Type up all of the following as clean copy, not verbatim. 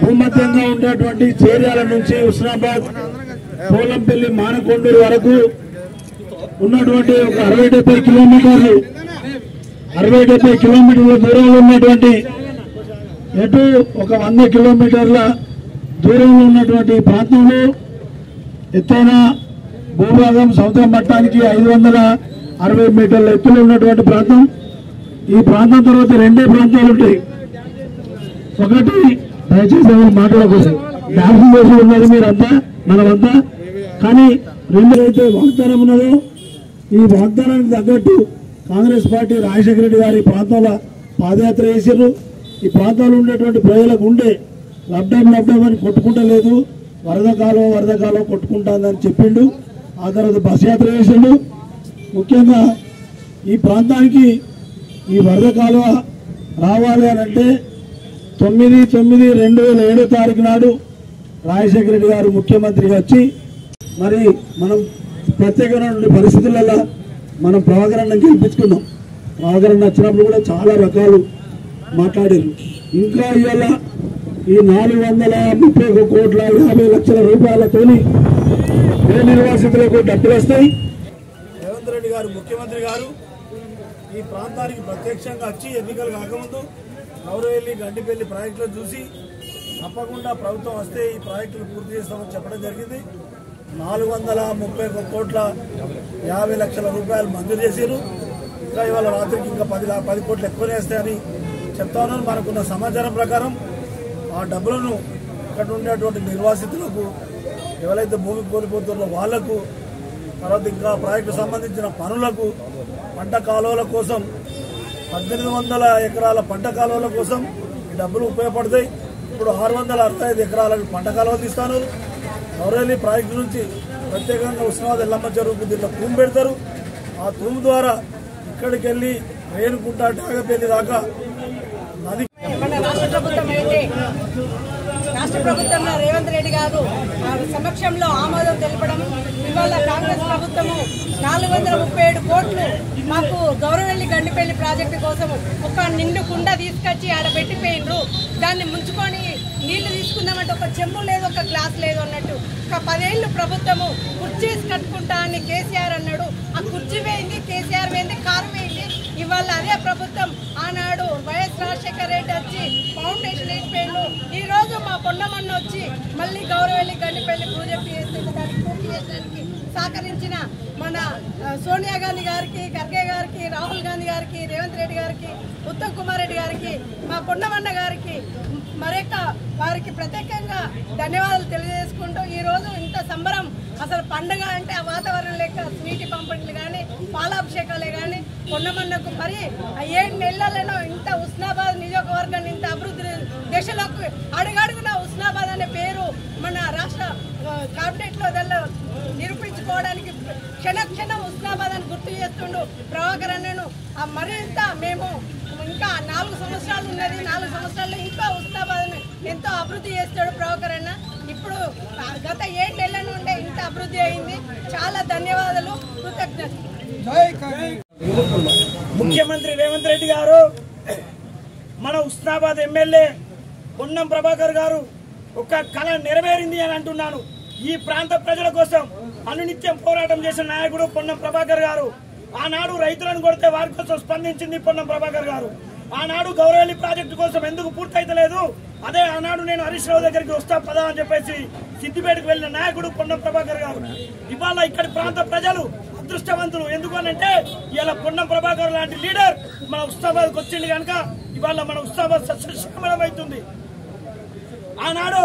భూమధ్యంగా ఉండేటువంటి చేర్యాల నుంచి హుస్నాబాద్ పోలంపల్లి మానకొండూరు వరకు ఉన్నటువంటి ఒక 60-70 కిలోమీటర్లు 60-70 కిలోమీటర్ల దూరంలో ఉన్నటువంటి ఎటు ఒక 100 కిలోమీటర్ల దూరంలో ఉన్నటువంటి ప్రాంతంలో ఎత్తైన భూభాగం సముద్ర మట్టానికి 560 మీటర్ల ఎత్తులో ఉన్నటువంటి ప్రాంతం. ఈ ప్రాంతం తర్వాత రెండే ప్రాంతాలు ఉంటాయి. ఒకటి దయచేసి ఎవరు మాట్లాడకూడదు, డాన్స్ చేసి ఉన్నది మీరంతా మనమంతా. కానీ రెండు అయితే వాగ్దానం ఉన్నదో ఈ వాగ్దానానికి తగ్గట్టు కాంగ్రెస్ పార్టీ రాజశేఖర రెడ్డి గారి ప్రాంతాల పాదయాత్ర చేశారు. ఈ ప్రాంతాల్లో ఉండేటువంటి ప్రజలకు ఉండే లబ్డమ్ అని కొట్టుకుంటలేదు, వరద కాలం కొట్టుకుంటుందని చెప్పిండు. ఆ తర్వాత బస్ యాత్ర చేసిండు. ముఖ్యంగా ఈ ప్రాంతానికి ఈ వరద కాలువ రావాలి అని అంటే 9/9/2007 నాడు రాజశేఖర రెడ్డి గారు ముఖ్యమంత్రిగా వచ్చి మరి మనం ప్రత్యేకమైన పరిస్థితులలో మనం ప్రభాకరన్న గెలిపించుకున్నాం. ప్రభాకరన్న వచ్చినప్పుడు కూడా చాలా రకాలు మాట్లాడారు. ఇంకా ఇవాళ ఈ 431,50,00,000 రూపాయలతోని ఏ నిర్వాసితులకు డబ్బులు వస్తాయి. రేవంత్ రెడ్డి గారు ముఖ్యమంత్రి గారు ఈ ప్రాంతానికి ప్రత్యక్షంగా వచ్చి ఎన్నికలు కాకముందు గౌరవెల్లి గండిపల్లి ప్రాజెక్టులు చూసి తప్పకుండా ప్రభుత్వం వస్తే ఈ ప్రాజెక్టులు పూర్తి చేస్తామని చెప్పడం జరిగింది. 431,50,00,000 రూపాయలు మంజూరు చేశారు. ఇంకా ఇవాళ రాత్రికి ఇంకా 10 కోట్లు ఎక్కువనే వేస్తాయని చెప్తా ఉన్నారు. మనకున్న సమాచారం ప్రకారం ఆ డబ్బులను ఇక్కడ ఉండేటువంటి నిర్వాసితులకు ఎవరైతే భూమి కోల్పోతున్నారో వాళ్లకు, తర్వాత ఇంకా ప్రాజెక్టు సంబంధించిన పనులకు, పంట కాలువల కోసం 1800 ఎకరాల పంట కాలువల కోసం ఈ డబ్బులు ఉపయోగపడతాయి. ఇప్పుడు 665 ఎకరాలకు పంట కాలువలు తీస్తాను. గౌరవెల్లి ప్రాజెక్టు నుంచి ప్రత్యేకంగా హుస్నాబాద్ ఎల్లమ్మ చెరువుకు దీంట్లో తూము పెడతారు. ఆ తూము ద్వారా ఇక్కడికి వెళ్లి రేణుకుంట టాగపల్లి దాకా నది. రాష్ట్ర ప్రభుత్వంలో రేవంత్ రెడ్డి గారు సమక్షంలో ఆమోదం తెలపడం, ఇవాళ కాంగ్రెస్ ప్రభుత్వము 437 కోట్లు మాకు గౌరవెల్లి గండిపల్లి ప్రాజెక్టు కోసం ఒక నిండు కుండ తీసుకొచ్చి ఆడ పెట్టిపోయినరు. దాన్ని ముంచుకొని నీళ్లు తీసుకుందామంటే ఒక చెంబు లేదు, ఒక గ్లాస్ లేదు అన్నట్టు. ఒక 10 ఏళ్ళు ప్రభుత్వము కుర్చీసి కట్టుకుంటా అని కేసీఆర్ అన్నాడు. ఆ కుర్చీ వేయింది, కేసీఆర్ వేయింది, కారు వేయింది. ఇవాళ అదే ప్రభుత్వం ఆనాడు వైఎస్ రాజశేఖర రెడ్డి వచ్చి ఫౌండేషన్ వేసిపోయిండు. ఈ రోజు మా పొన్నమన్న వచ్చి మళ్ళీ గౌరవెల్లి గండిపల్లి ప్రాజెక్టు చేస్తుంది. దానికి పూర్తి చేయడానికి సహకరించిన మన సోనియా గాంధీ గారికి, ఖర్గే గారికి, రాహుల్ గాంధీ గారికి, రేవంత్ రెడ్డి గారికి, ఉత్తమ్ కుమార్ రెడ్డి గారికి, మా పొన్నమన్న గారికి మరొక వారికి ప్రత్యేకంగా ధన్యవాదాలు తెలియజేసుకుంటూ ఈ రోజు ఇంత సంబరం, అసలు పండుగ అంటే ఆ వాతావరణం లేక స్వీటి పంపిణీలు కానీ, పాలాభిషేకాలే కానీ పొన్నమన్నకు మరి 7 నెలలలో ఇంత హుస్నాబాద్ నియోజకవర్గాన్ని ఇంత అభివృద్ధి దశలోకి అడుగడుగున హుస్నాబాద్ అనే పేరు మన రాష్ట్ర కేబినెట్లో నిరూపించుకోవడానికి క్షణక్షణం హుస్నాబాద్ అని గుర్తు చేస్తుండు ప్రభాకర్ అన్నను. మరింత మేము ఇంకా 4 సంవత్సరాలు ఉన్నది, 4 సంవత్సరాల్లో ఇంకా హుస్నాబాద్ ఎంతో అభివృద్ధి చేస్తాడు ప్రభాకర్ అన్న. ఇప్పుడు గత 7 నెలల నుండే ఇంత అభివృద్ధి అయింది. చాలా ధన్యవాదాలు, కృతజ్ఞతలు. ముఖ్యమంత్రి రేవంత్ రెడ్డి గారు, మన హుస్నాబాద్ ఎమ్మెల్యే పొన్నం ప్రభాకర్ గారు ఒక కళ నెరవేరింది అని అంటున్నాను. ఈ ప్రాంత ప్రజల కోసం అనునిత్యం పోరాటం చేసిన నాయకుడు పొన్నం ప్రభాకర్ గారు. ఆనాడు రైతులను కొడితే వారి కోసం స్పందించింది పొన్నం ప్రభాకర్ గారు. ఆనాడు గౌరవెల్లి ప్రాజెక్టు కోసం ఎందుకు పూర్తయితలేదు, అదే ఆనాడు నేను హరీష్ రావు దగ్గరికి వస్తా పదా అని చెప్పేసి సిద్దిపేటకు వెళ్లిన నాయకుడు పొన్నం ప్రభాకర్ గారు. ఇవాళ ఇక్కడి ప్రాంత ప్రజలు అదృష్టవంతులు. ఎందుకనంటే ఇలా పొన్నం ప్రభాకర్ లాంటి లీడర్ మన హుస్నాబాద్కి వచ్చింది కనుక ఇవాళ మన హుస్నాబాద్ సస్యశ్యామలం అవుతుంది. ఆనాడు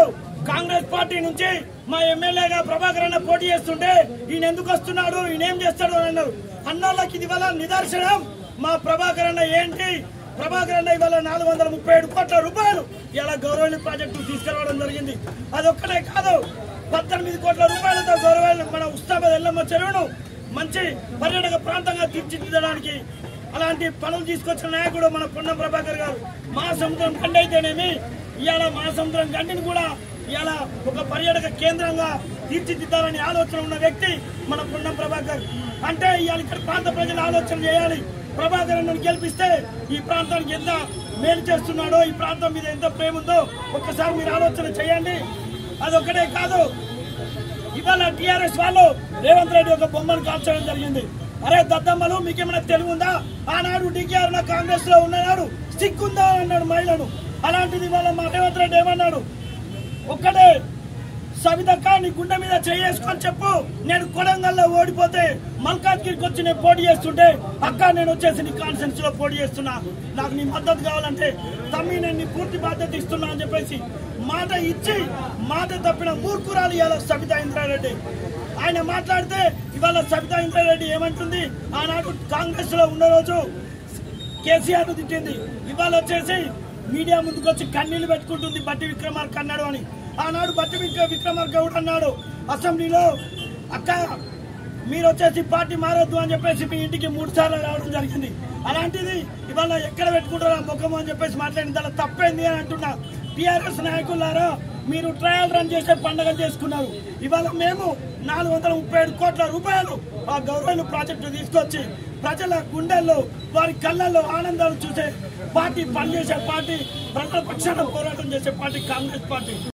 కాంగ్రెస్ పార్టీ నుంచి మా ఎమ్మెల్యేగా ప్రభాకర్ అన్న పోటీ చేస్తుంటే ఈయన ఎందుకు వస్తున్నాడు, ఈయన ఏం చేస్తాడు అని అన్నారు. అన్నోళ్ళకి ఇది వల్ల నిదర్శనం మా ప్రభాకర్ అన్న ఏంటి. ప్రభాకర్ అన్న ఇవాళ 437 కోట్ల రూపాయలు ఇలా గౌరవెల్లి ప్రాజెక్టు తీసుకురావడం జరిగింది. అదొక్కటే కాదు, 18 కోట్ల రూపాయలతో గౌరవెల్లి మన హుస్నాబాద్ ఎల్లమ్మ చెరువును మంచి పర్యాటక ప్రాంతంగా తీర్చిదిద్దడానికి అలాంటి పనులు తీసుకొచ్చిన నాయకుడు మన పొన్నం ప్రభాకర్ గారు. మహాసముద్రం గండి అయితేనేమి, ఇవాళ మహాసముద్రం గండిని కూడా ఇవాళ ఒక పర్యాటక కేంద్రంగా తీర్చిదిద్దాలని ఆలోచన ఉన్న వ్యక్తి మన పొన్నం ప్రభాకర్. అంటే ఇవాళ ఇక్కడ ప్రాంత ప్రజలు ఆలోచన చేయాలి. ప్రభాకర్ అన్నను గెలిపిస్తే ఈ ప్రాంతానికి ఎంత మేలు చేస్తున్నాడో, ఈ ప్రాంతం మీద ఎంత ప్రేమ ఉందో ఒక్కసారి మీరు ఆలోచన చేయండి. అదొక్కటే కాదు, ఇవాళ టీఆర్ఎస్ వాళ్ళు రేవంత్ రెడ్డి ఒక బొమ్మను కాల్చడం జరిగింది. అరే దద్దమ్మలు, మీకేమైనా తెలివి ఉందా? ఆనాడు డికేఆర్ కాంగ్రెస్ లో ఉన్నాడు, సిగ్గుందా అన్నాడు మహిళను. అలాంటిది ఇవాళ మా రేవంత్ రెడ్డి ఏమన్నాడు? ఒక్కడే సవితక్క నీ గుండె మీద చేసుకొని చెప్పు, నేను కొడంగల్లో ఓడిపోతే మల్కాజ్గిరికి వచ్చి నేను పోటీ చేస్తుంటే, అక్క నేను వచ్చేసి నీ కాన్ఫరెన్స్ లో పోటీ చేస్తున్నా, నాకు నీ మద్దతు కావాలంటే తమ్మి నేను నీ పూర్తి బాధ్యత ఇస్తున్నా అని చెప్పేసి మాట ఇచ్చి మాట తప్పిన మూర్ఖురాలు ఇవాళ సబితా ఇంద్రారెడ్డి. ఆయన మాట్లాడితే ఇవాళ సబితా ఇంద్రారెడ్డి ఏమంటుంది? ఆనాడు కాంగ్రెస్ లో ఉన్న రోజు కేసీఆర్ ను తిట్టింది, ఇవాళ వచ్చేసి మీడియా ముందుకు వచ్చి కన్నీళ్లు పెట్టుకుంటుంది బట్టి విక్రమార్క అన్నాడు అని. ఆనాడు బట్టి విక్రమార్క కూడా అన్నాడు అసెంబ్లీలో, అక్క మీరు వచ్చేసి పార్టీ మారొద్దు అని చెప్పేసి మీ ఇంటికి 3 సార్లు రావడం జరిగింది. అలాంటిది ఇవాళ ఎక్కడ పెట్టుకుంటారా ముఖం అని చెప్పేసి మాట్లాడింది. అలా తప్పైంది అని అంటున్నా. టీఆర్ఎస్ నాయకులారా, మీరు ట్రయల్ రన్ చేసే పండుగ చేసుకున్నారు. ఇవాళ మేము 437 కోట్ల రూపాయలు ఆ గౌరవ ప్రాజెక్టు తీసుకొచ్చి ప్రజల గుండెల్లో, వారి కళ్ళల్లో ఆనందాలు చూసే పార్టీ, పనిచేసే పార్టీ, ప్రజల పక్షాన పోరాటం చేసే పార్టీ కాంగ్రెస్ పార్టీ.